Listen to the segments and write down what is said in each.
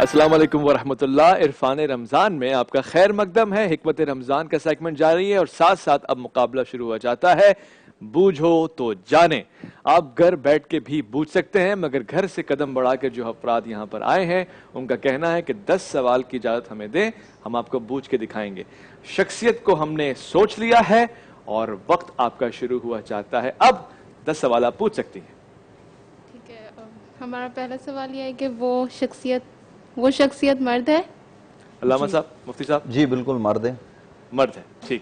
السلام علیکم ورحمۃ اللہ. عرفان رمضان میں آپ کا خیر مقدم ہے. حکمت رمضان کا سیگمنٹ جاری ہے اور ساتھ ساتھ اب مقابلہ شروع ہو جاتا ہے. بوجھو تو جانے. آپ گھر بیٹھ کے بھی بوجھ سکتے ہیں، مگر گھر سے قدم بڑھا کے جو افراد یہاں پر آئے ہیں ان کا کہنا ہے کہ 10 سوال کی اجازت ہمیں دیں، ہم آپ کو بوجھ کے دکھائیں گے. شخصیت کو ہم نے سوچ لیا ہے اور وقت آپ کا شروع ہوا چاہتا ہے. اب 10 سوال آپ پوچھ سکتی ہیں. ٹھیک ہے، ہمارا پہلا سوال یہ ہے کہ وہ شخصیت مرد ہے؟ علامہ صاحب، مفتی صاحب. جی بالکل مرد ہے. مرد ہے، ٹھیک.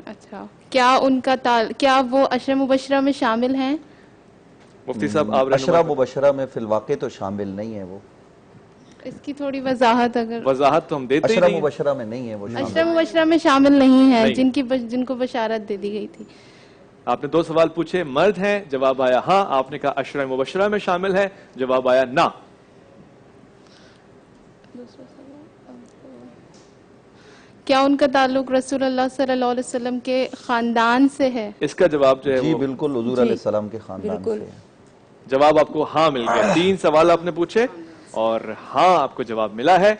اچھا، کیا وہ عشرہ مبشرہ میں شامل ہیں؟ مفتی صاحب آپ عشرہ مبشرہ میں فی الواقع تو شامل نہیں ہے وہ. اس کی تھوڑی وضاحت اگر. وضاحت تو ہم دیتے ہی عشرہ نہیں. مبشرہ میں نہیں ہے وہ شامل. عشرہ مبشرہ میں شامل نہیں ہے نہیں. جن کو بشارت دے دی گئی تھی. آپ نے 2 سوال پوچھے، مرد ہیں، جواب آیا ہاں. آپ نے کہا عشرہ مبشرہ میں شامل ہے، جواب آیا نہ. دوسرا سوال، کیا ان کا تعلق رسول اللہ صلی اللہ علیہ وسلم کے خاندان سے ہے؟ اس کا جواب جو ہے جی وہ بالکل حضور علیہ السلام کے خاندان سے ہے. جواب آپ کو ہاں مل گیا. 3 سوال آپ نے پوچھے اور ہاں آپ کو جواب ملا ہے.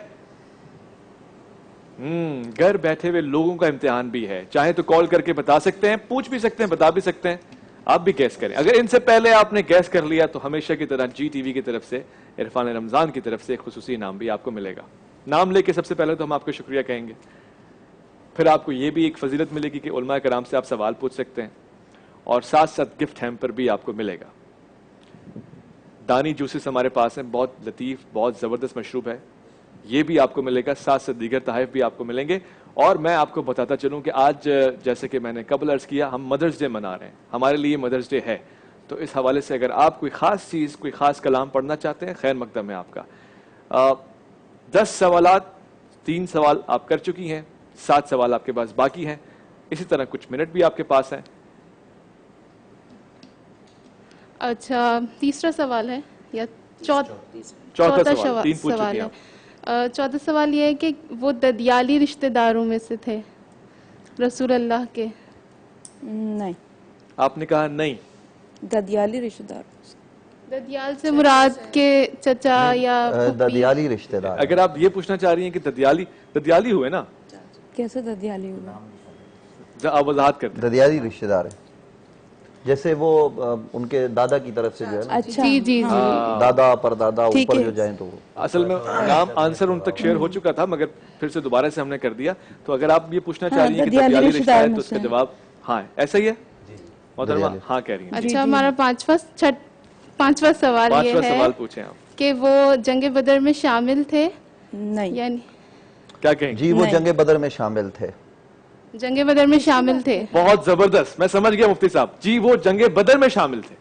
گھر بیٹھے ہوئے لوگوں کا امتحان بھی ہے. چاہے تو کال کر کے بتا سکتے ہیں، پوچھ بھی سکتے ہیں، بتا بھی سکتے ہیں. آپ بھی گیس کریں. اگر ان سے پہلے آپ نے گیس کر لیا تو ہمیشہ کی طرح جی ٹی وی کی طرف سے، عرفان رمضان کی طرف سے ایک خصوصی انعام بھی آپ کو ملے گا. نام لے کے سب سے پہلے تو ہم آپ کو شکریہ کہیں گے. پھر آپ کو یہ بھی ایک فضیلت ملے گی کہ علماء کرام سے آپ سوال پوچھ سکتے ہیں اور ساتھ ساتھ گفٹ ہیمپر بھی آپ کو ملے گا. دانی جوسز ہمارے پاس ہیں، بہت لطیف، بہت زبردست مشروب ہے، یہ بھی آپ کو ملے گا. ساتھ ساتھ دیگر تحائف بھی آپ کو ملیں گے. اور میں آپ کو بتاتا چلوں کہ آج جیسے کہ میں نے قبل عرض کیا، ہم مدرس ڈے منا رہے ہیں. ہمارے لیے مدرس ڈے ہے، تو اس حوالے سے اگر آپ کوئی خاص چیز، کوئی خاص کلام پڑھنا چاہتے ہیں، خیر مقدم ہے آپ کا. 10 سوالات، 3 سوال آپ کر چکی ہیں، 7 سوال آپ کے پاس باقی ہیں. اسی طرح کچھ منٹ بھی آپ کے پاس ہیں. اچھا، تیسرا سوال ہے یا چوتھا سوال؟ 3 پوچھ چکی ہیں ہے. آپ. چوتھا سوال یہ ہے کہ وہ ددیالی رشتہ داروں میں سے تھے رسول اللہ کے؟ نہیں. آپ نے کہا نہیں. ددیالی رشتہ دار. ددیال سے مراد کے چچا یا پھوپھی؟ ددیالی رشتہ دار. اگر آپ یہ پوچھنا چاہ رہی ہیں کہ ددیالی ہوئے نا، کیسے ددیالی ہوگا؟ آپ وضاحت کرتے ہیں. ددیالی رشتہ دار ہے، جیسے وہ ان کے دادا کی طرف سے جو ہے نا، اچھا جی جی جی. دادا پر دادا اوپر جو جائیں تو وہ. اصل میں نام آنسر ان تک شیئر ہو چکا تھا، مگر پھر سے دوبارہ سے ہم نے کر دیا. تو اگر آپ یہ پوچھنا چاہ رہی ہیں کہ ددیالی رشتہ ہے تو اس کا جواب ہاں ہے. ایسا ہی ہے محترمہ؟ ہاں کہہ رہی ہیں. اچھا، ہمارا پانچواں سوال یہ ہے سوال پوچھیں آپ کہ وہ جنگ بدر میں شامل تھے؟ نہیں. یعنی کیا کہیں؟ جی وہ جنگ بدر میں شامل تھے. جنگ بدر میں شامل تھے. بہت زبردست، میں سمجھ گیا مفتی صاحب. جی وہ جنگ بدر میں شامل تھے.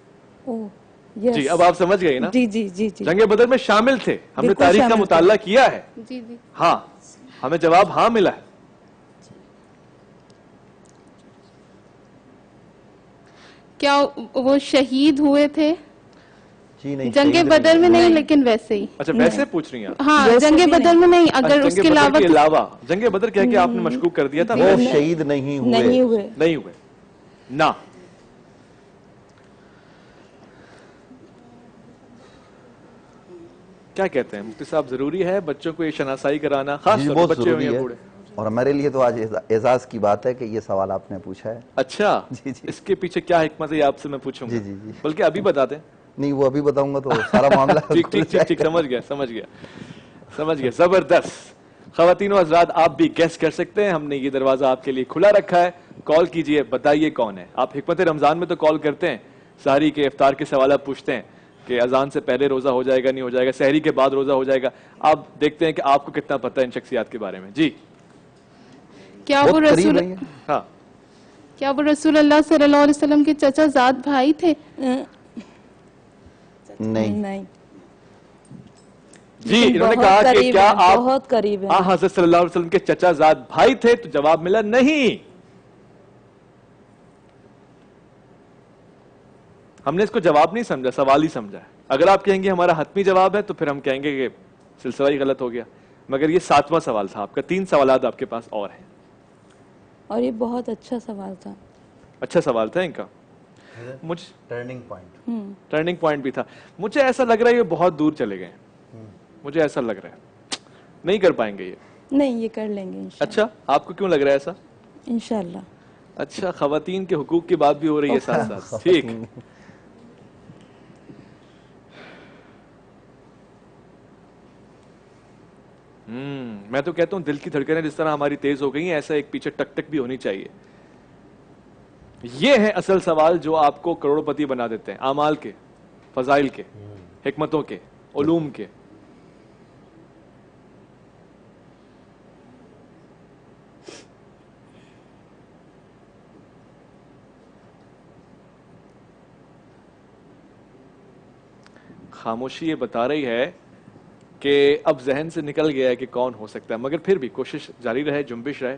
جی اب آپ سمجھ گئی نا. جی جی جی جی جنگ بدر میں شامل تھے. ہم نے تاریخ کا مطالعہ کیا ہے. جی جی. ہاں، ہمیں جواب ہاں ملا ہے. کیا وہ شہید ہوئے تھے؟ جی نہیں، جنگ بدر میں نہیں، لیکن ویسے ہی. اچھا ویسے پوچھ رہی ہیں آپ؟ ہاں، جنگ بدر میں نہیں، اگر اس کے علاوہ. جنگ بدر کہہ کے آپ نے مشکوک کر دیا تھا. وہ شہید نہیں ہوئے. نہیں ہوئے نہ. کیا کہتے ہیں مفتی صاحب، ضروری ہے بچوں کو یہ شناسائی کرانا، خاص طور پر بچے ہوئے ہیں بوڑھے؟ اور ہمارے لیے تو آج اعزاز کی بات ہے کہ یہ سوال آپ نے پوچھا ہے. اچھا، اس کے پیچھے کیا حکمت ہے یہ آپ سے میں پوچھوں گا. بلکہ ابھی بتا دیں. نہیں، وہ ابھی بتاؤں گا تو سارا معاملہ. ٹھیک، سمجھ گیا. زبردست. خواتین و حضرات، آپ بھی گیس کر سکتے ہیں. ہم نے یہ دروازہ آپ کے لیے کھلا رکھا ہے. کال کیجئے، بتائیے کون ہے. آپ حکمت رمضان میں تو کال کرتے ہیں، سحری کے افطار کے سوالات پوچھتے ہیں کہ اذان سے پہلے روزہ ہو جائے گا نہیں ہو جائے گا، سحری کے بعد روزہ ہو جائے گا. آپ دیکھتے ہیں کہ آپ کو کتنا پتہ ہے ان شخصیات کے بارے میں. جی کیا وہ رسول اللہ صلی اللہ علیہ وسلم کے چچا زاد بھائی تھے؟ نہیں. جی انہوں نے کہا کہ کیا آپ بہت قریب ہیں حضرت صلی اللہ علیہ وسلم کے چچا زاد بھائی تھے، تو جواب ملا نہیں. ہم نے اس کو جواب نہیں سمجھا، سوال ہی سمجھا ہے. اگر آپ کہیں گے ہمارا حتمی جواب ہے تو پھر ہم کہیں گے کہ سلسلہ ہی غلط ہو گیا. مگر یہ 7واں سوال تھا آپ کا. 3 سوالات آپ کے پاس اور ہیں. اور یہ بہت اچھا سوال تھا. اچھا سوال تھا ان کا. ٹرننگ پوائنٹ بھی تھا. مجھے ایسا لگ رہا ہے یہ بہت دور چلے گئے. مجھے ایسا لگ رہا ہے. نہیں کر پائیں گے یہ؟ نہیں یہ کر لیں گے انشاءاللہ. اچھا آپ کو کیوں لگ رہا ہے ایسا؟ انشاءاللہ. اچھا خواتین کے حقوق کی بات بھی ہو رہی ہے ساتھ ساتھ. ٹھیک. میں تو کہتا ہوں دل کی دھڑکنیں جس طرح ہماری تیز ہو گئی ہیں ایسا ایک پیچھے ٹک ٹک بھی ہونی چاہیے. یہ ہے اصل سوال جو آپ کو کروڑ پتی بنا دیتے ہیں، اعمال کے، فضائل کے، حکمتوں کے، علوم کے. خاموشی یہ بتا رہی ہے کہ اب ذہن سے نکل گیا ہے کہ کون ہو سکتا ہے، مگر پھر بھی کوشش جاری رہے، جنبش رہے.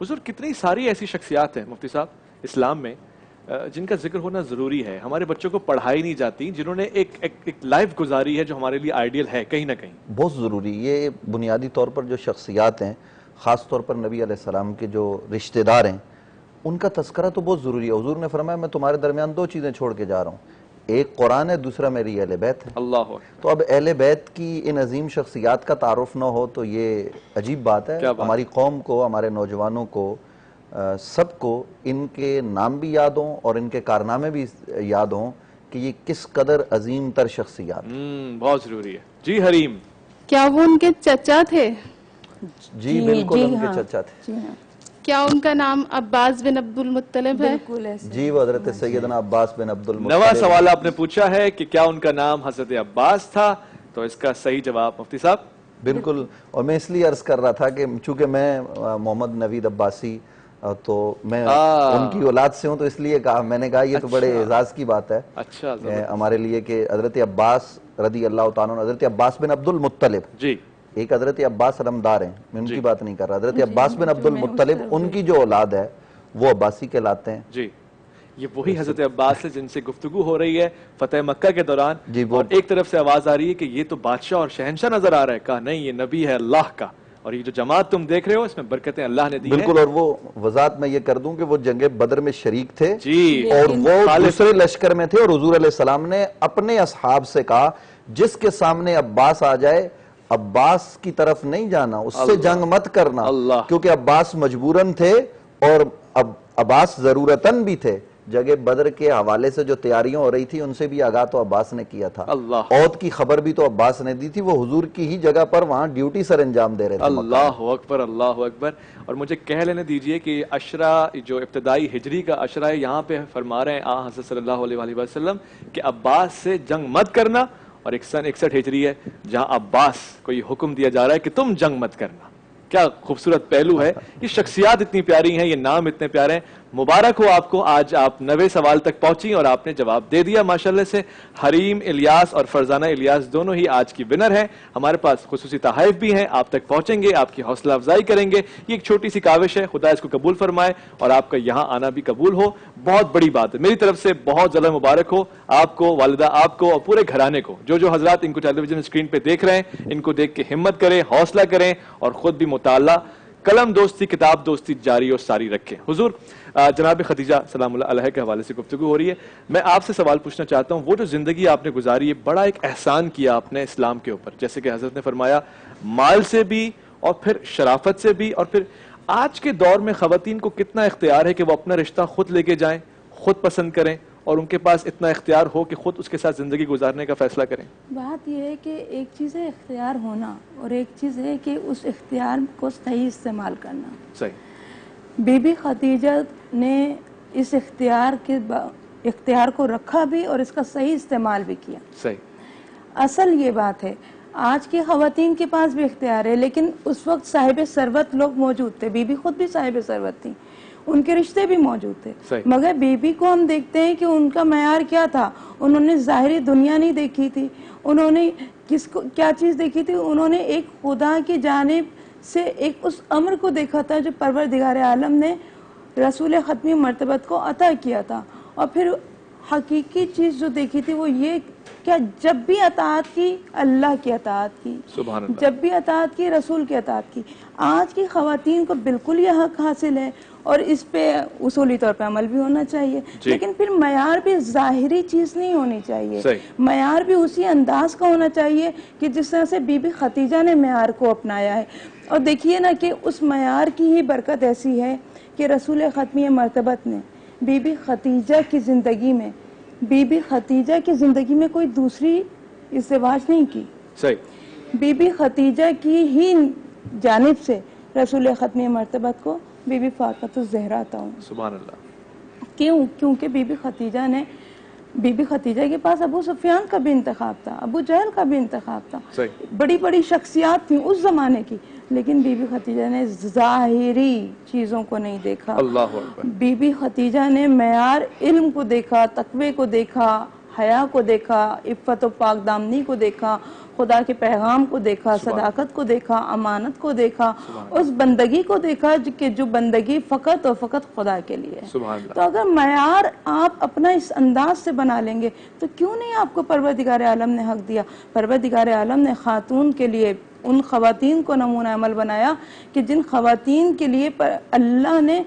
حضور کتنی ساری ایسی شخصیات ہیں مفتی صاحب اسلام میں جن کا ذکر ہونا ضروری ہے. ہمارے بچوں کو پڑھائی نہیں جاتی، جنہوں نے ایک لائف گزاری ہے جو ہمارے لیے آئیڈیل ہے کہیں نہ کہیں. بہت ضروری. یہ بنیادی طور پر جو شخصیات ہیں، خاص طور پر نبی علیہ السلام کے جو رشتہ دار ہیں، ان کا تذکرہ تو بہت ضروری ہے. حضور نے فرمایا میں تمہارے درمیان دو چیزیں چھوڑ کے جا رہا ہوں، ایک قرآن ہے، دوسرا میری اہل بیت ہے. اللہ اکبر. تو اب اہل بیت کی ان عظیم شخصیات کا تعارف نہ ہو تو یہ عجیب بات ہے. ہماری قوم کو، ہمارے نوجوانوں کو، سب کو ان کے نام بھی یاد ہوں اور ان کے کارنامے بھی یاد ہوں کہ یہ کس قدر عظیم تر شخصیات. بہت ضروری ہے. جی حریم، کیا وہ ان کے چچا تھے؟ جی بالکل ان کے چچا تھے. جی ہاں کیا ان کا نام عباس بن عبد المطلب ہے؟ بالکل ایسے. جی وہ حضرت سیدنا عباس بن عبد المطلب. نواں سوال آپ نے پوچھا ہے کہ کیا ان کا نام حضرت عباس تھا، تو اس کا صحیح جواب مفتی صاحب بالکل. اور میں اس لیے عرض کر رہا تھا کہ چونکہ میں محمد نوید عباسی تو میں ان کی اولاد سے ہوں، تو اس لیے کہا، میں نے کہا یہ تو بڑے اعزاز کی بات ہے اچھا ہمارے لیے کہ حضرت عباس رضی اللہ تعالیٰ عنہ، حضرت عباس بن عبد المطلب. جی ایک حضرت عباس علمدار ہیں، میں ان کی بات نہیں کر رہا. حضرت عباس بن عبد المطلب ان کی جو اولاد ہے وہ عباسی کہلاتے ہیں. جی یہ وہی حضرت عباس ہے جن سے گفتگو ہو رہی ہے فتح مکہ کے دوران. جی اور ایک طرف سے آواز آ رہی ہے کہ یہ تو بادشاہ اور شہنشاہ نظر آ رہا ہے. کہا نہیں، یہ نبی ہے اللہ کا، اور یہ جو جماعت تم دیکھ رہے ہو اس میں برکتیں اللہ نے دی ہیں. بالکل. اور وہ وضاحت میں یہ کر دوں کہ وہ جنگ بدر میں شریک تھے جی اور وہ دوسرے لشکر میں تھے، اور حضور علیہ السلام نے اپنے اصحاب سے کہا جس کے سامنے عباس آ جائے عباس کی طرف نہیں جانا، اس سے جنگ مت کرنا، کیونکہ عباس مجبوراً تھے اور عباس ضرورتاً بھی تھے. جگہ بدر کے حوالے سے جو تیاریاں ہو رہی تھی ان سے بھی آگاہ تو عباس نے کیا تھا. عہد کی خبر بھی تو عباس نے دی تھی. وہ حضور کی ہی جگہ پر وہاں ڈیوٹی سر انجام دے رہے تھے. اللہ اکبر، اللہ اکبر. اور مجھے کہہ لینے دیجئے کہ عشرہ جو ابتدائی ہجری کا عشرہ ہے، یہاں پہ فرما رہے ہیں حضرت صلی اللہ علیہ وآلہ وسلم کہ عباس سے جنگ مت کرنا. اور 61 ہجری ہے جہاں عباس کو یہ حکم دیا جا رہا ہے کہ تم جنگ مت کرنا. کیا خوبصورت پہلو ہے. یہ شخصیات اتنی پیاری ہیں، یہ نام اتنے پیارے ہیں. مبارک ہو آپ کو، آج آپ 90 سوال تک پہنچی اور آپ نے جواب دے دیا ماشاءاللہ سے. حریم الیاس اور فرزانہ الیاس دونوں ہی آج کی ونر ہیں. ہمارے پاس خصوصی تحائف بھی ہیں، آپ تک پہنچیں گے، آپ کی حوصلہ افزائی کریں گے. یہ ایک چھوٹی سی کاوش ہے، خدا اس کو قبول فرمائے اور آپ کا یہاں آنا بھی قبول ہو. بہت بڑی بات ہے. میری طرف سے بہت زیادہ مبارک ہو آپ کو، والدہ آپ کو اور پورے گھرانے کو. جو حضرات ان کو ٹیلی ویژن اسکرین پہ دیکھ رہے ہیں ان کو دیکھ کے ہمت کریں، حوصلہ کریں اور خود بھی مطالعہ، قلم دوستی، کتاب دوستی جاری اور ساری رکھیں. حضور جناب خدیجہ سلام اللہ علیہ کے حوالے سے گفتگو ہو رہی ہے. میں آپ سے سوال پوچھنا چاہتا ہوں، وہ جو زندگی آپ نے گزاری ہے، بڑا ایک احسان کیا آپ نے اسلام کے اوپر، جیسے کہ حضرت نے فرمایا مال سے بھی اور پھر شرافت سے بھی. اور پھر آج کے دور میں خواتین کو کتنا اختیار ہے کہ وہ اپنا رشتہ خود لے کے جائیں، خود پسند کریں، اور ان کے پاس اتنا اختیار ہو کہ خود اس کے ساتھ زندگی گزارنے کا فیصلہ کریں. بات یہ ہے کہ ایک چیز ہے اختیار ہونا اور ایک چیز ہے کہ اس اختیار کو صحیح استعمال کرنا. صحیح. بی بی خدیجہ نے اس اختیار کو رکھا بھی اور اس کا صحیح استعمال بھی کیا. صحیح. اصل یہ بات ہے آج کی خواتین کے پاس بھی اختیار ہے، لیکن اس وقت صاحب ثروت لوگ موجود تھے. بی بی خود بھی صاحب ثروت تھی، ان کے رشتے بھی موجود تھے. مگر بی بی کو ہم دیکھتے ہیں کہ ان کا معیار کیا تھا. انہوں نے ظاہری دنیا نہیں دیکھی تھی، انہوں نے کیا چیز دیکھی تھی؟ انہوں نے ایک خدا کی جانب سے ایک اس امر کو دیکھا تھا جو پروردگار عالم نے رسول ختمی مرتبت کو عطا کیا تھا. اور پھر حقیقی چیز جو دیکھی تھی وہ یہ کیا جب بھی اطاعت کی اللہ کی اطاعت کی, سبحان اللہ, جب بھی اطاعت کی رسول کی اطاعت کی. آج کی خواتین کو بالکل یہ حق حاصل ہے اور اس پہ اصولی طور پہ عمل بھی ہونا چاہیے, لیکن پھر معیار بھی ظاہری چیز نہیں ہونی چاہیے, معیار بھی اسی انداز کا ہونا چاہیے کہ جس طرح سے بی بی خدیجہ نے معیار کو اپنایا ہے. اور دیکھیے نا کہ اس معیار کی ہی برکت ایسی ہے کہ رسول ختمی مرتبت نے بی بی خدیجہ کی زندگی میں, بی بی خدیجہ کی زندگی میں کوئی دوسری ازدواج نہیں کی. بی بی خدیجہ کی ہی جانب سے رسول ختمی مرتبت کو بی بی فاطمہ الزہرا عطا ہوں. سبحان اللہ. کیونکہ بی بی خدیجہ کے پاس ابو سفیان کا بھی انتخاب تھا, ابو جہل کا بھی انتخاب تھا, بڑی بڑی شخصیات تھیں اس زمانے کی, لیکن بی بی خدیجہ نے ظاہری چیزوں کو نہیں دیکھا. بی بی خدیجہ نے معیار علم کو دیکھا, تقوی کو دیکھا, حیا کو دیکھا, عفت و پاک دامنی کو دیکھا, خدا کے پیغام کو دیکھا, صداقت کو دیکھا, امانت کو دیکھا, اس بندگی کو دیکھا کہ جو بندگی فقط اور فقط خدا کے لیے ہے. تو اگر معیار آپ اپنا اس انداز سے بنا لیں گے تو کیوں نہیں آپ کو پروردگار عالم نے حق دیا. پروردگار عالم نے خاتون کے لیے ان خواتین کو نمونہ عمل بنایا کہ جن خواتین کے لیے اللہ نے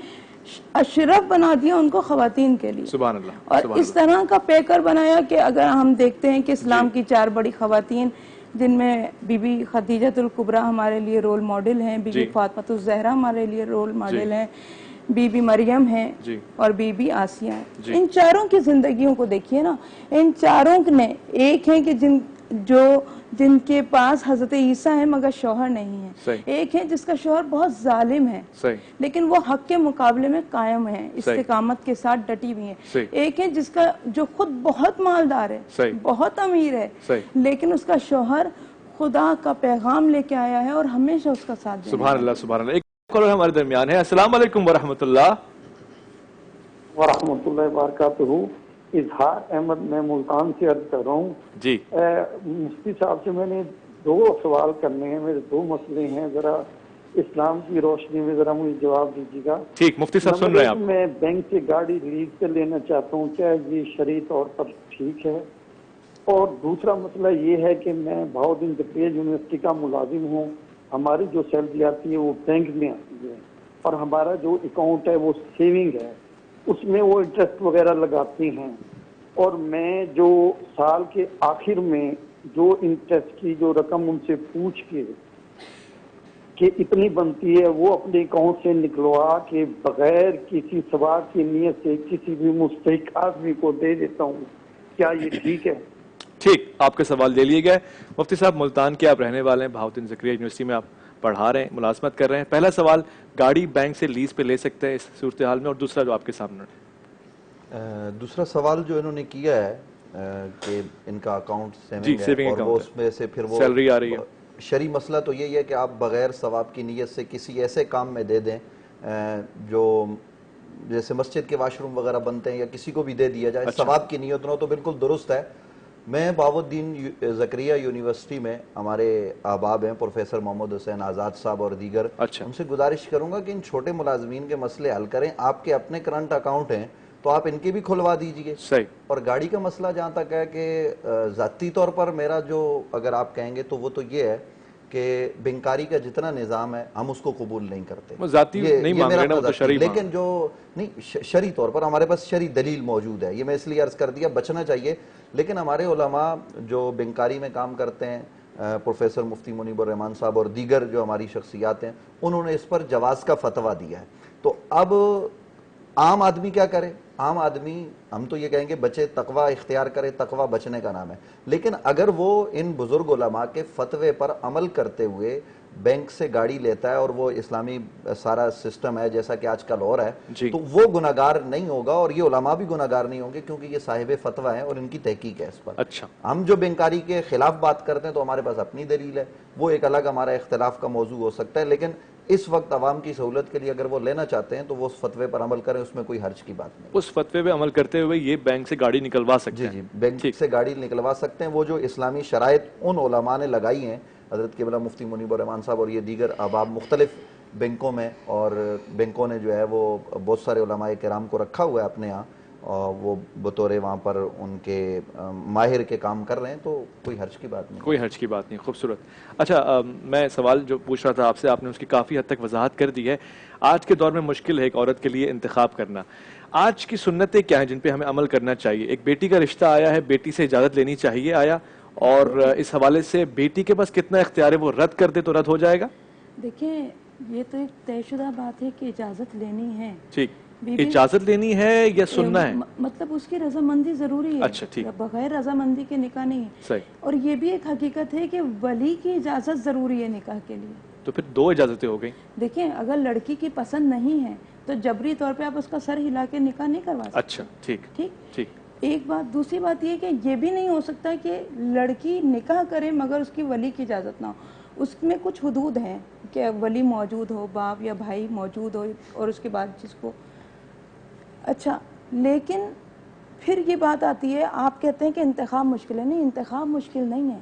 اشرف بنا دیا ان کو خواتین کے لیے, سبحان اللہ, اور اس طرح کا پیکر بنایا کہ اگر ہم دیکھتے ہیں کہ اسلام کی 4 بڑی خواتین جن میں بی بی خدیجہ الکبریٰ ہمارے لیے رول ماڈل ہیں, بی بی فاطمہ الزہرا ہمارے لیے رول ماڈل ہیں, بی بی مریم ہیں اور بی بی آسیہ ہیں. ان چاروں کی زندگیوں کو دیکھیے نا, ان چاروں نے ایک ہیں کہ جن کے پاس حضرت عیسیٰ ہیں مگر شوہر نہیں ہے, ایک ہے جس کا شوہر بہت ظالم ہے لیکن وہ حق کے مقابلے میں قائم ہے, استقامت کے ساتھ ڈٹی ہوئی ہیں, ایک ہے جس کا جو خود بہت مالدار ہے, بہت امیر ہے, لیکن اس کا شوہر خدا کا پیغام لے کے آیا ہے اور ہمیشہ اس کا ساتھ دینا. سبحان اللہ, سبحان اللہ. ایک کالر ہمارے درمیان ہے. السلام علیکم ورحمۃ اللہ. ورحمۃ اللہ وبرکاتہ. اظہار احمد میں ملتان سے عرض کر رہا ہوں. جی مفتی صاحب سے میں نے 2 سوال کرنے ہیں, میرے 2 مسئلے ہیں, ذرا اسلام کی روشنی میں ذرا مجھے جواب دیجیے گا. ٹھیک, مفتی صاحب سن رہے ہیں آپ. میں بینک سے گاڑی لیز پہ لینا چاہتا ہوں, کیا یہ شرعی طور پر ٹھیک ہے؟ اور دوسرا مسئلہ یہ ہے کہ میں بہاؤالدین زکریا یونیورسٹی کا ملازم ہوں, ہماری جو سیلری آتی ہے وہ بینک میں آتی ہے اور ہمارا جو اکاؤنٹ ہے وہ سیونگ ہے, اس میں وہ انٹرسٹ وغیرہ لگاتے ہیں, اور میں جو سال کے آخر میں جو انٹرسٹ کی جو رقم ان سے پوچھ کے کہ اتنی بنتی ہے وہ اپنے اکاؤنٹ سے نکلوا کے بغیر کسی ثواب کی نیت سے کسی بھی مستحق آدمی کو دے دیتا ہوں. کیا یہ ٹھیک ہے؟ ٹھیک, آپ کے سوال لے لیے گئے. مفتی صاحب ملتان کے آپ رہنے والے ہیں, بہاؤالدین زکریا یونیورسٹی میں آپ پڑھا رہے ہیں, ملازمت کر رہے ہیں. پہلا سوال, گاڑی بینک سے لیز پہ لے سکتے ہیں اس صورتحال میں؟ اور دوسرا جو آپ کے سامنے دوسرا سوال جو انہوں نے کیا ہے کہ ان کا اکاؤنٹ سیونگ ہے اور وہ اس میں سے پھر وہ سیلری آ رہی ہے. شرعی مسئلہ تو یہی ہے کہ آپ بغیر ثواب کی نیت سے کسی ایسے کام میں دے دیں جو جیسے مسجد کے واش روم وغیرہ بنتے ہیں یا کسی کو بھی دے دیا جائے, ثواب کی نیت نہ, تو بالکل درست ہے. میں بہاؤالدین زکریا یونیورسٹی میں ہمارے احباب ہیں پروفیسر محمد حسین آزاد صاحب اور دیگر, ان سے گزارش کروں گا کہ ان چھوٹے ملازمین کے مسئلے حل کریں. آپ کے اپنے کرنٹ اکاؤنٹ ہیں تو آپ ان کی بھی کھلوا دیجئے. اور گاڑی کا مسئلہ جہاں تک ہے کہ ذاتی طور پر میرا جو اگر آپ کہیں گے تو وہ تو یہ ہے کہ بینکاری کا جتنا نظام ہے ہم اس کو قبول نہیں کرتے. لیکن جو نہیں شرعی طور پر ہمارے پاس شرعی دلیل موجود ہے, یہ میں اس لیے عرض کر دیا, بچنا چاہیے. لیکن ہمارے علماء جو بینکاری میں کام کرتے ہیں, پروفیسر مفتی منیب الرحمان صاحب اور دیگر جو ہماری شخصیات ہیں, انہوں نے اس پر جواز کا فتویٰ دیا ہے. تو اب عام آدمی کیا کرے؟ عام آدمی ہم تو یہ کہیں گے بچے, تقوی اختیار کرے, تقوی بچنے کا نام ہے. لیکن اگر وہ ان بزرگ علماء کے فتوے پر عمل کرتے ہوئے بینک سے گاڑی لیتا ہے اور وہ اسلامی سارا سسٹم ہے جیسا کہ آج کل اور ہے, تو وہ گناہگار نہیں ہوگا اور یہ علماء بھی گناہگار نہیں ہوں گے, کیونکہ یہ صاحب فتویٰ ہیں اور ان کی تحقیق ہے اس پر. ہم جو بینکاری کے خلاف بات کرتے ہیں تو ہمارے پاس اپنی دلیل ہے, وہ ایک الگ ہمارا اختلاف کا موضوع ہو سکتا ہے. لیکن اس وقت عوام کی سہولت کے لیے اگر وہ لینا چاہتے ہیں تو وہ اس فتوے پر عمل کریں, اس میں کوئی حرج کی بات نہیں. اس فتوے پہ عمل کرتے ہوئے یہ بینک سے گاڑی نکلوا سکتے ہیں؟ جی, بینک سے گاڑی نکلوا سکتے ہیں. وہ جو اسلامی شرائط ان علماء نے لگائی ہیں, حضرت قبلہ مفتی منیب الرحمان صاحب اور یہ دیگر احباب مختلف بینکوں میں, اور بینکوں نے جو ہے وہ بہت سارے علماء کرام کو رکھا ہوا ہے اپنے ہاں, وہ بطور وہاں پر ان کے ماہر کے کام کر رہے ہیں تو کوئی حرج کی بات نہیں. کوئی حرج کی بات نہیں. خوبصورت. اچھا میں سوال جو پوچھ رہا تھا آپ سے، آپ نے اس کی کافی حد تک وضاحت کر دی ہے. آج کے دور میں مشکل ہے ایک عورت کے لیے انتخاب کرنا. آج کی سنتیں کیا ہیں جن پہ ہمیں عمل کرنا چاہیے؟ ایک بیٹی کا رشتہ آیا ہے، بیٹی سے اجازت لینی چاہیے آیا، اور اس حوالے سے بیٹی کے پاس کتنا اختیار ہے؟ وہ رد کر دے تو رد ہو جائے گا؟ دیکھیں یہ تو ایک طے شدہ بات ہے کہ اجازت لینی ہے. ٹھیک، اجازت لینی ہے یا سننا ہے؟ مطلب اس کی رضامندی ضروری ہے. اچھا ٹھیک. بغیر رضامندی کے نکاح نہیں ہے. صحیح. اور یہ بھی ایک حقیقت ہے کہ ولی کی اجازت ضروری ہے نکاح کے لیے. تو پھر دو اجازتیں ہو گئیں. دیکھیں اگر لڑکی کی پسند نہیں ہے تو جبری طور پہ آپ اس کا سر ہلا کے نکاح نہیں کروا سکتے. اچھا ٹھیک ٹھیک ٹھیک. ایک بات. دوسری بات یہ کہ یہ بھی نہیں ہو سکتا کہ لڑکی نکاح کرے مگر اس کی ولی کی اجازت نہ ہو. اس میں کچھ حدود ہیں کہ ولی موجود ہو، باپ یا بھائی موجود ہو، اور اس کے بعد جس کو. اچھا لیکن پھر یہ بات آتی ہے، آپ کہتے ہیں کہ انتخاب مشکل ہے. نہیں، انتخاب مشکل نہیں ہے،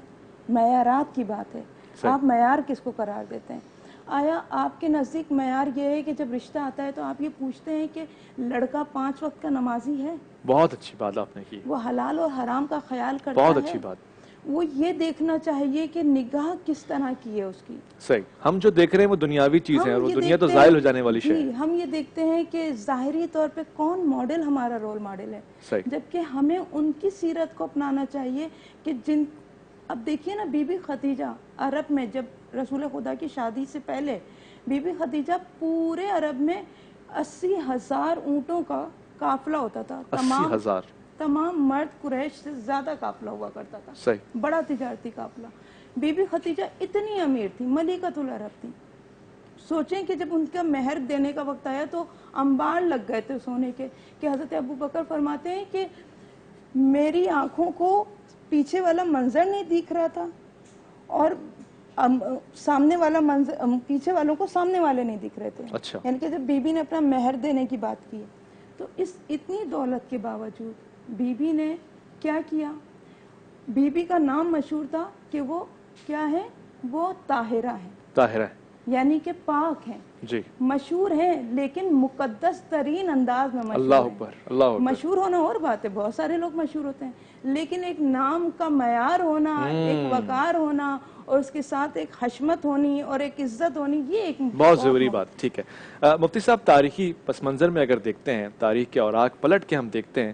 معیارات کی بات ہے. آپ معیار کس کو قرار دیتے ہیں؟ آیا آپ کے نزدیک معیار یہ ہے کہ جب رشتہ آتا ہے تو آپ یہ پوچھتے ہیں کہ لڑکا 5 وقت کا نمازی ہے؟ بہت اچھی بات آپ نے کی. وہ حلال اور حرام کا خیال کرتا ہے؟ بہت اچھی بات. وہ یہ دیکھنا چاہیے کہ نگاہ کس طرح کی ہے اس کی. صحیح. ہم جو دیکھ رہے ہیں وہ دنیاوی چیز ہے اور وہ دنیا تو زائل ہو جانے والی شے ہے. ہم یہ دیکھتے ہیں کہ ظاہری طور پہ کون ماڈل ہمارا رول ماڈل ہے. صحیح. جبکہ ہمیں ان کی سیرت کو اپنانا چاہیے کہ جن. اب دیکھیے نا، بی بی خدیجہ عرب میں جب رسول خدا کی شادی سے پہلے بی بی خدیجہ پورے عرب میں 80,000 اونٹوں کا قافلہ ہوتا تھا. 80,000 تمام مرد قریش سے زیادہ قافلہ ہوا کرتا تھا. صحیح. بڑا تجارتی قافلہ. بی بی خدیجہ اتنی امیر تھی، ملکۃ العرب تھی. سوچیں کہ جب ان کا مہر دینے کا وقت آیا تو انبار لگ گئے تھے سونے کے، کہ حضرت ابو بکر فرماتے ہیں کہ میری آنکھوں کو پیچھے والا منظر نہیں دکھ رہا تھا اور سامنے والا منظر، پیچھے والوں کو سامنے والے نہیں دکھ رہے تھے. اچھا. یعنی کہ جب بی بی نے اپنا مہر دینے کی بات کی تو اس اتنی دولت کے باوجود بی بی نے کیا کیا؟ بی بی کا نام مشہور تھا کہ وہ کیا ہے؟ وہ طاہرہ ہے. طاہرہ یعنی کہ پاک ہیں. جی. مشہور ہیں لیکن مقدس ترین انداز میں مشہور ہیں. اللہ اکبر، اللہ اکبر. مشہور ہونا اور بات ہے، بہت سارے لوگ مشہور ہوتے ہیں، لیکن ایک نام کا معیار ہونا، ایک وقار ہونا، اور اس کے ساتھ ایک حشمت ہونی اور ایک عزت ہونی، یہ ایک بہت ضروری بات. ٹھیک ہے مفتی صاحب، تاریخی پس منظر میں اگر دیکھتے ہیں، تاریخ کے اوراق پلٹ کے ہم دیکھتے ہیں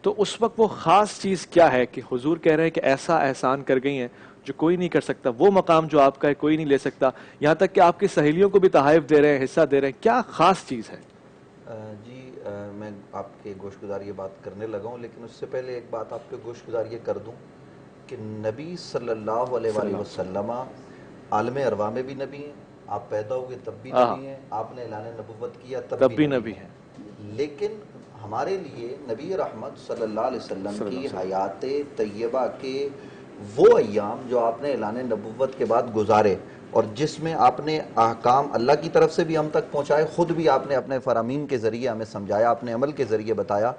تو اس وقت وہ خاص چیز کیا ہے کہ حضور کہہ رہے ہیں کہ ایسا احسان کر گئی ہیں جو کوئی نہیں کر سکتا، وہ مقام جو آپ کا ہے کوئی نہیں لے سکتا، یہاں تک کہ آپ کی سہیلیوں کو بھی تحائف دے رہے ہیں، حصہ دے رہے ہیں. کیا خاص چیز ہے؟ جی میں آپ کے گوش گزار یہ بات کرنے لگا ہوں، لیکن اس سے پہلے ایک بات آپ کے گوش گزار یہ کر دوں کہ نبی صلی اللہ علیہ وآلہ وسلم عالم ارواح میں بھی نبی ہیں، آپ پیدا ہوئے تب بھی نبی ہیں، آپ نے اعلان نبوت کیا تب بھی نبی ہیں. لیکن ہمارے لیے نبی رحمت صلی اللہ علیہ وسلم کی حیات طیبہ کے وہ ایام جو آپ نے اعلان نبوت کے بعد گزارے اور جس میں آپ نے احکام اللہ کی طرف سے بھی ہم تک پہنچائے، خود بھی آپ نے اپنے فرامین کے ذریعے ہمیں سمجھایا، اپنے عمل کے ذریعے بتایا،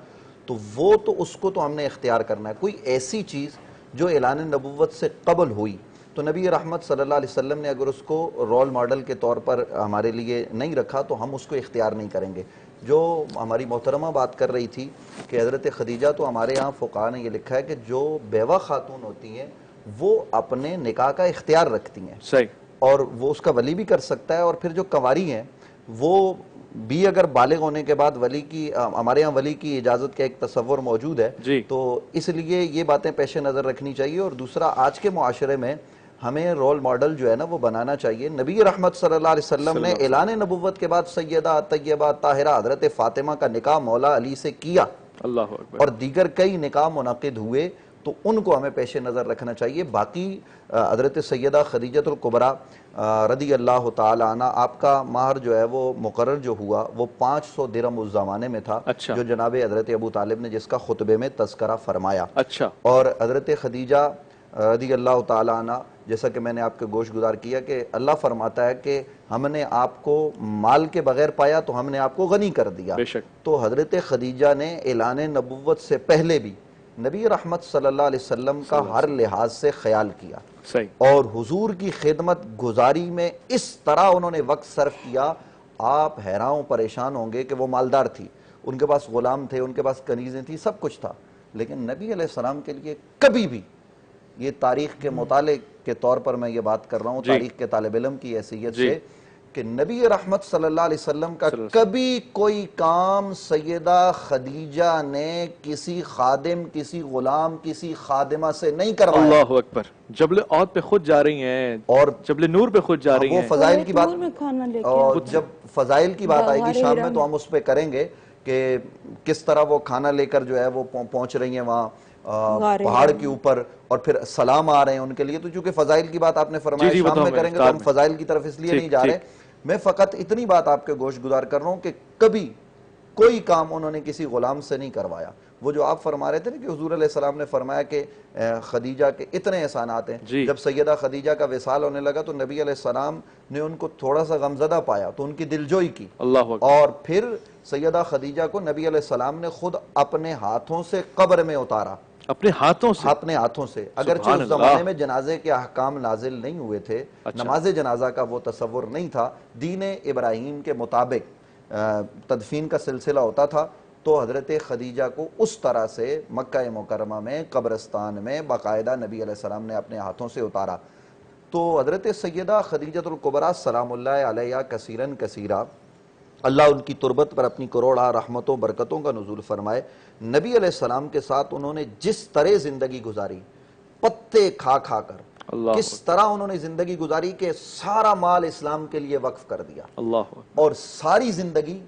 تو وہ تو اس کو تو ہم نے اختیار کرنا ہے. کوئی ایسی چیز جو اعلان نبوت سے قبل ہوئی تو نبی رحمت صلی اللہ علیہ وسلم نے اگر اس کو رول ماڈل کے طور پر ہمارے لیے نہیں رکھا تو ہم اس کو اختیار نہیں کریں گے. جو ہماری محترمہ بات کر رہی تھی کہ حضرت خدیجہ، تو ہمارے ہاں فقہاء نے یہ لکھا ہے کہ جو بیوہ خاتون ہوتی ہیں وہ اپنے نکاح کا اختیار رکھتی ہیں. صحیح. اور وہ اس کا ولی بھی کر سکتا ہے، اور پھر جو کنواری ہیں وہ بھی اگر بالغ ہونے کے بعد ولی کی، ہمارے ہاں ولی کی اجازت کا ایک تصور موجود ہے. تو اس لیے یہ باتیں پیش نظر رکھنی چاہیے. اور دوسرا، آج کے معاشرے میں ہمیں رول ماڈل جو ہے نا وہ بنانا چاہیے. نبی رحمت صلی اللہ علیہ وسلم نے اعلان نبوت کے بعد سیدہ طیبہ طاہرہ حضرت فاطمہ کا نکاح مولا علی سے کیا، اللہ اکبر، اور دیگر کئی نکاح منعقد ہوئے، تو ان کو ہمیں پیش نظر رکھنا چاہیے. باقی حضرت سیدہ خدیجۃ الکبریٰ رضی اللہ تعالی عنہ، آپ کا مہر جو ہے وہ مقرر جو ہوا وہ 500 درہم اس زمانے میں تھا، جو جناب حضرت ابو طالب نے جس کا خطبے میں تذکرہ فرمایا. اور حضرت خدیجہ رضی اللہ تعالی عنہ، جیسا کہ میں نے آپ کے گوش گزار کیا کہ اللہ فرماتا ہے کہ ہم نے آپ کو مال کے بغیر پایا تو ہم نے آپ کو غنی کر دیا. تو حضرت خدیجہ نے اعلان نبوت سے پہلے بھی نبی رحمت صلی اللہ علیہ وسلم کا ہر لحاظ سے خیال کیا، اور حضور کی خدمت گزاری میں اس طرح انہوں نے وقت صرف کیا، آپ حیران پریشان ہوں گے کہ وہ مالدار تھی. ان کے پاس غلام تھے، ان کے پاس کنیزیں تھیں، سب کچھ تھا، لیکن نبی علیہ السلام کے لیے کبھی بھی، یہ تاریخ کے مطالعے کے طور پر میں یہ بات کر رہا ہوں، تاریخ کے طالب علم کی حیثیت سے، کہ نبی رحمت صلی اللہ علیہ وسلم کا کبھی کوئی کام سیدہ خدیجہ نے کسی خادم، کسی غلام، کسی خادمہ سے نہیں کروایا۔ اللہ اکبر، جبل عہد پہ خود جا رہی ہیں اور جبل نور پہ خود جا رہی ہیں، وہ فضائل کی بات، اور جب فضائل کی بات آئے گی شام میں تو ہم اس پہ کریں گے کہ کس طرح وہ کھانا لے کر جو ہے وہ پہنچ رہی ہیں وہاں پہاڑ کے اوپر، اور پھر سلام آ رہے ہیں ان کے لیے، تو چونکہ فضائل کی بات آپ نے فرمایا شام میں کریں گے تو ہم فضائل کی طرف اس لیے نہیں جا رہے، میں فقط اتنی بات آپ کے گوش گزار کر رہا ہوں کہ کبھی کوئی کام انہوں نے کسی غلام سے نہیں کروایا۔ وہ جو آپ فرما رہے تھے نا کہ حضور علیہ السلام نے فرمایا کہ خدیجہ کے اتنے احسانات ہیں، جب سیدہ خدیجہ کا وصال ہونے لگا تو نبی علیہ السلام نے ان کو تھوڑا سا غمزدہ پایا تو ان کی دلجوئی کی، اور پھر سیدہ خدیجہ کو نبی علیہ السلام نے خود اپنے ہاتھوں سے قبر میں اتارا، اپنے ہاتھوں سے، اپنے ہاتھوں سے، اگرچہ اس زمانے میں جنازے کے احکام نازل نہیں ہوئے تھے، نماز جنازہ کا وہ تصور نہیں تھا، دین ابراہیم کے مطابق تدفین کا سلسلہ ہوتا تھا، تو حضرت خدیجہ کو اس طرح سے مکہ مکرمہ میں قبرستان میں باقاعدہ نبی علیہ السلام نے اپنے ہاتھوں سے اتارا۔ تو حضرت سیدہ خدیجہ الکبریٰ سلام اللہ علیہا کثیراً کثیرا، اللہ ان کی تربت پر اپنی کروڑا رحمتوں برکتوں کا نزول فرمائے، نبی علیہ السلام کے ساتھ انہوں نے جس طرح زندگی گزاری، پتے کھا کھا کر، کس طرح انہوں نے زندگی گزاری کہ سارا مال اسلام کے لیے وقف کر دیا، اور ساری زندگی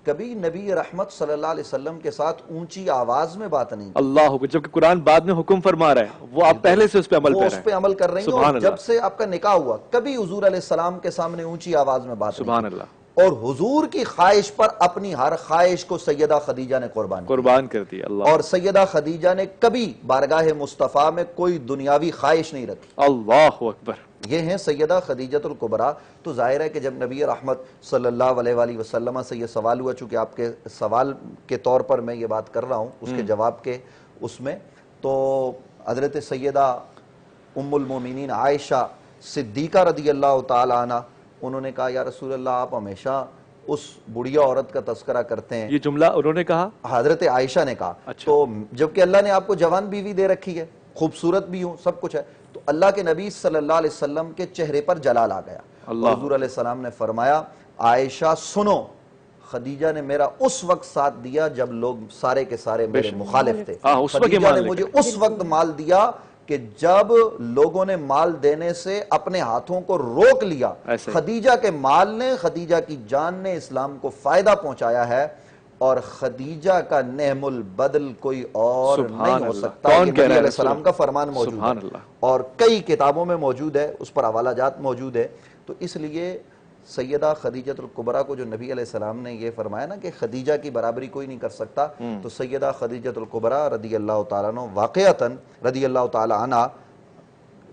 کبھی نبی رحمت صلی اللہ علیہ وسلم کے ساتھ اونچی آواز میں بات نہیں کی، اللہ، جبکہ قرآن بعد میں حکم فرما رہا ہے، وہ آپ پہلے سے اس پہ عمل کر رہی ہیں، اور جب سے آپ کا نکاح ہوا کبھی حضور علیہ السلام کے سامنے اونچی آواز میں بات نہیں کی، اور حضور کی خواہش پر اپنی ہر خواہش کو سیدہ خدیجہ نے قربان کر دیا، اور سیدہ خدیجہ نے کبھی بارگاہ مصطفیٰ میں کوئی دنیاوی خواہش نہیں رکھی، اللہ اکبر، یہ ہیں سیدہ خدیجہ الکبریٰ۔ تو ظاہر ہے کہ جب نبی رحمت صلی اللہ علیہ وآلہ وسلم سے یہ سوال ہوا، چونکہ آپ کے سوال کے طور پر میں یہ بات کر رہا ہوں، اس کے جواب کے اس میں، تو حضرت سیدہ ام المومنین عائشہ صدیقہ رضی اللہ تعالی عنہ، انہوں نے کہا یا رسول اللہ آپ ہمیشہ اس بڑھیا عورت کا تذکرہ کرتے ہیں، یہ جملہ انہوں نے کہا، حضرت عائشہ نے کہا، تو جبکہ اللہ نے آپ کو جوان بیوی دے رکھی ہے، خوبصورت بھی ہوں، سب کچھ ہے، تو اللہ کے نبی صلی اللہ علیہ وسلم کے چہرے پر جلال آ گیا، حضور علیہ السلام نے فرمایا عائشہ سنو، خدیجہ نے میرا اس وقت ساتھ دیا جب لوگ سارے کے سارے میرے مخالف تھے، خدیجہ نے مجھے اس وقت مال دیا کہ جب لوگوں نے مال دینے سے اپنے ہاتھوں کو روک لیا، خدیجہ کے مال نے، خدیجہ کی جان نے اسلام کو فائدہ پہنچایا ہے، اور خدیجہ کا نعم البدل کوئی اور نہیں ہو سکتا، یہ نبی علیہ السلام کا فرمان موجود ہے، اور کئی کتابوں میں موجود ہے، اس پر حوالہ جات موجود ہے۔ تو اس لیے سیدہ خدیجہ الکبریٰ کو جو نبی علیہ السلام نے یہ فرمایا نا کہ خدیجہ کی برابری کوئی نہیں کر سکتا، تو سیدہ خدیجہ الکبریٰ رضی اللہ تعالیٰ عنہ واقعتاً رضی اللہ تعالیٰ عنہ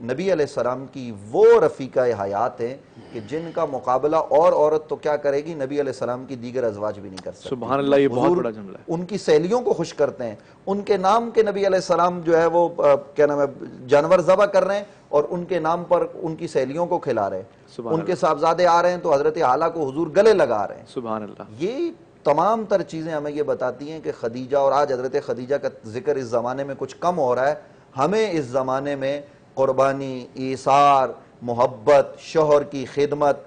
نبی علیہ السلام کی وہ رفیقہ حیات ہیں کہ جن کا مقابلہ اور عورت تو کیا کرے گی، نبی علیہ السلام کی دیگر ازواج بھی نہیں کر سکتی۔ سبحان اللہ، یہ بہت بڑا جملہ ہے۔ ان کی سہیلیوں کو خوش کرتے ہیں، ان کے نام کے نبی علیہ السلام جو ہے وہ کیا نام ہے جانور ذبح کر رہے ہیں، اور ان کے نام پر ان کی سہیلیوں کو کھلا رہے ہیں، ان کے صاحبزادے آ رہے ہیں تو حضرت اعلیٰ کو حضور گلے لگا رہے ہیں۔ سبحان اللہ، یہ تمام تر چیزیں ہمیں یہ بتاتی ہیں کہ خدیجہ، اور آج حضرت خدیجہ کا ذکر اس زمانے میں کچھ کم ہو رہا ہے، ہمیں اس زمانے میں قربانی، ایثار، محبت، شوہر کی خدمت،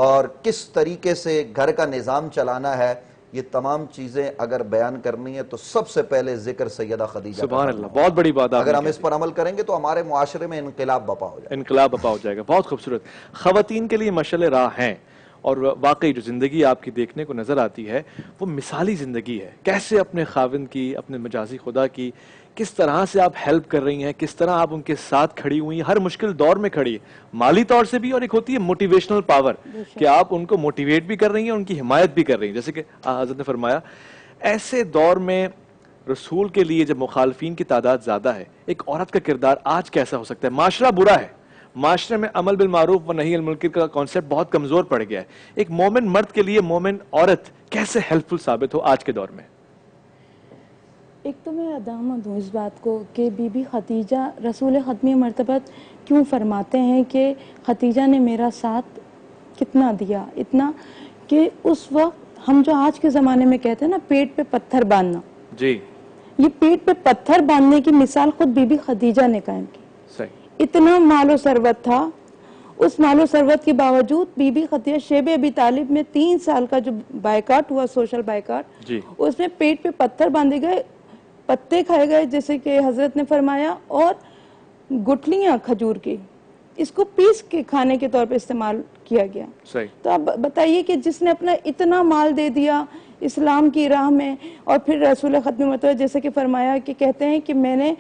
اور کس طریقے سے گھر کا نظام چلانا ہے، یہ تمام چیزیں اگر بیان کرنی ہے تو سب سے پہلے ذکر سیدہ خدیجہ۔ سبحان اللہ، بہت بڑی بات، اگر ہم اس پر عمل کریں گے تو ہمارے معاشرے میں انقلاب بپا ہو جائے گا، انقلاب بپا ہو جائے گا۔ بہت خوبصورت، خواتین کے لیے مشعل راہ ہیں، اور واقعی جو زندگی آپ کی دیکھنے کو نظر آتی ہے وہ مثالی زندگی ہے، کیسے اپنے خاوند کی، اپنے مجازی خدا کی کس طرح سے آپ ہیلپ کر رہی ہیں، کس طرح آپ ان کے ساتھ کھڑی ہوئی ہیں، ہر مشکل دور میں کھڑی ہے، مالی طور سے بھی، اور ایک ہوتی ہے موٹیویشنل پاور کہ آپ ان کو موٹیویٹ بھی کر رہی ہیں، ان کی حمایت بھی کر رہی ہیں، جیسے کہ حضرت نے فرمایا ایسے دور میں رسول کے لیے جب مخالفین کی تعداد زیادہ ہے، ایک عورت کا کردار آج کیسا ہو سکتا ہے؟ معاشرہ برا ہے، معاشرے میں عمل بالمعروف و نہی عن المنکر کا کانسیپٹ بہت کمزور پڑ گیا ہے، ایک مومن مرد کے لیے مومن عورت کیسے ہیلپ فل ثابت ہو آج کے دور میں؟ ایک تو میں ادامت ہوں اس بات کو کہ بی بی خدیجہ رسول ختمی مرتبت کیوں فرماتے ہیں کہ خدیجہ نے میرا ساتھ کتنا دیا، اتنا کہ اس وقت ہم جو آج کے زمانے میں کہتے ہیں نا پیٹ پہ پتھر باندھنا, جی, یہ پیٹ پہ پتھر باندھنے کی مثال خود بی بی خدیجہ نے قائم کی. صحیح. اتنا مال و ثروت تھا, اس مال و ثروت کے باوجود بی بی خدیجہ شیب ابی طالب میں 3 سال کا جو بائیکاٹ ہوا, سوشل بائیکاٹ, جی, اس میں پیٹ پہ پتھر باندھے گئے, پتے کھائے گئے جیسے کہ حضرت نے فرمایا, اور گٹھلیاں کھجور کی اس کو پیس کے کھانے کے طور پہ استعمال کیا گیا. صحیح. تو اب بتائیے کہ جس نے اپنا اتنا مال دے دیا اسلام کی راہ میں, اور پھر رسول ختم مرتبہ جیسے کہ فرمایا کہ کہتے ہیں کہ میں نے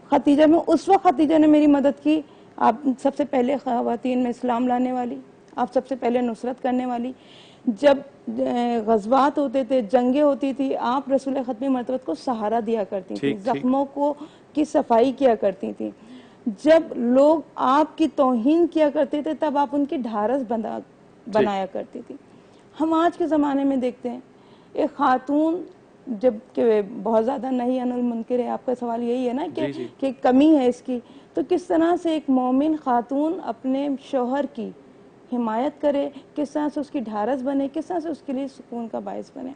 خدیجہ میں, اس وقت خدیجہ نے میری مدد کی, آپ سب سے پہلے خواتین میں اسلام لانے والی, آپ سب سے پہلے نصرت کرنے والی. جب غزوات ہوتے تھے, جنگیں ہوتی تھی, آپ رسول ختم مرتبہ کو سہارا دیا کرتی تھی, زخموں کو کی صفائی کیا کرتی تھی. جب لوگ آپ کی توہین کیا کرتے تھے تب آپ ان کی ڈھارس بنایا کرتی تھی. ہم آج کے زمانے میں دیکھتے ہیں ایک خاتون, جب کہ بہت زیادہ نہیں عن المنکر ہے, آپ کا سوال یہی ہے نا کہ کمی ہے اس کی, تو کس طرح سے ایک مومن خاتون اپنے شوہر کی حمایت کرے, کس طرح سے اس کی ڈھارس بنے, کس طرح سے اس کے لیے سکون کا باعث بنے.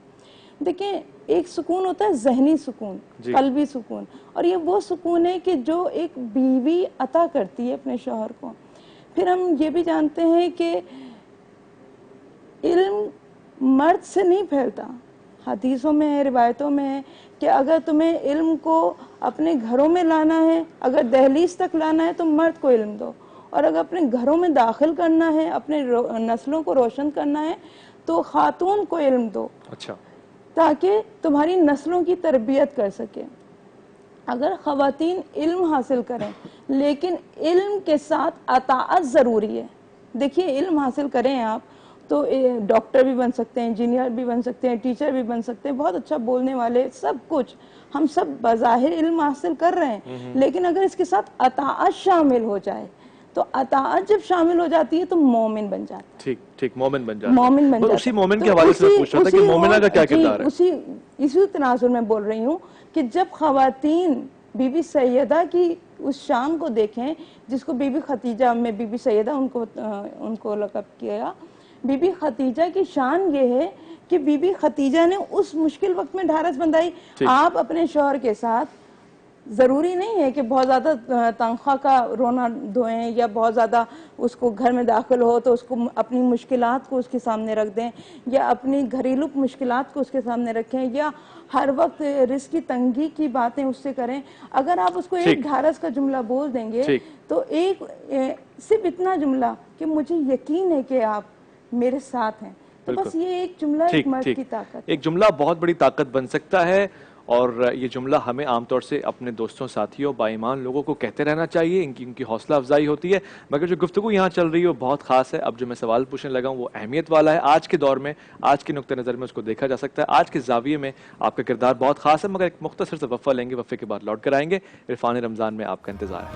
دیکھیں ایک سکون ہوتا ہے ذہنی سکون, قلبی سکون, اور یہ وہ سکون ہے کہ جو ایک بیوی عطا کرتی ہے اپنے شوہر کو. پھر ہم یہ بھی جانتے ہیں کہ علم مرد سے نہیں پھیلتا, حدیثوں میں ہے, روایتوں میں ہے کہ اگر تمہیں علم کو اپنے گھروں میں لانا ہے, اگر دہلیز تک لانا ہے تو مرد کو علم دو, اور اگر اپنے گھروں میں داخل کرنا ہے, اپنے نسلوں کو روشن کرنا ہے تو خاتون کو علم دو. اچھا. تاکہ تمہاری نسلوں کی تربیت کر سکے. اگر خواتین علم حاصل کریں لیکن علم کے ساتھ اطاعت ضروری ہے. دیکھیے علم حاصل کریں آپ تو ڈاکٹر بھی بن سکتے ہیں, انجینئر بھی بن سکتے ہیں, ٹیچر بھی بن سکتے ہیں, بہت اچھا بولنے والے, سب کچھ ہم سب بظاہر علم حاصل کر رہے ہیں, لیکن اگر اس کے ساتھ اطاعت شامل ہو جائے تو اطاعت جب شامل ہو جاتی ہے تو مومن بن جاتا ہے. ٹھیک ٹھیک, مومن بن جاتا ہے. مومن بن جاتا ہے. اسی مومن کے حوالے سے پوچھ رہا تھا کہ مومنہ کا کیا کردار ہے. اسی تناظر میں بول رہی ہوں کہ جب خواتین بی بی سیدہ کی اس شان کو دیکھیں جس کو بی بی خدیجہ میں بی بی سیدہ ان کو لقب کیا, بی بی خدیجہ کی شان یہ ہے کہ بی بی خدیجہ نے اس مشکل وقت میں ڈھارس بندھائی. آپ اپنے شوہر کے ساتھ ضروری نہیں ہے کہ بہت زیادہ تنخواہ کا رونا دھوئیں یا بہت زیادہ اس کو گھر میں داخل ہو تو اس کو اپنی مشکلات کو اس کے سامنے رکھ دیں, یا اپنی گھریلو مشکلات کو اس کے سامنے رکھیں, یا ہر وقت رزق کی تنگی کی باتیں اس سے کریں. اگر آپ اس کو ایک ڈھارس کا جملہ بول دیں گے تو ایک صرف اتنا جملہ کہ مجھے یقین ہے کہ آپ میرے ساتھ ہیں, تو بس یہ ایک جملہ ایک مرد کی طاقت, ایک جملہ بہت بڑی طاقت بن سکتا ہے. اور یہ جملہ ہمیں عام طور سے اپنے دوستوں, ساتھیوں, با ایمان لوگوں کو کہتے رہنا چاہیے, ان کی حوصلہ افزائی ہوتی ہے. مگر جو گفتگو یہاں چل رہی ہے وہ بہت خاص ہے. اب جو میں سوال پوچھنے لگا ہوں وہ اہمیت والا ہے. آج کے دور میں, آج کے نقطہ نظر میں اس کو دیکھا جا سکتا ہے. آج کے زاویے میں آپ کا کردار بہت خاص ہے. مگر ایک مختصر سا وقفہ لیں گے, وقفے کے بعد لوٹ کر آئیں گے. عرفان رمضان میں آپ کا انتظار ہے.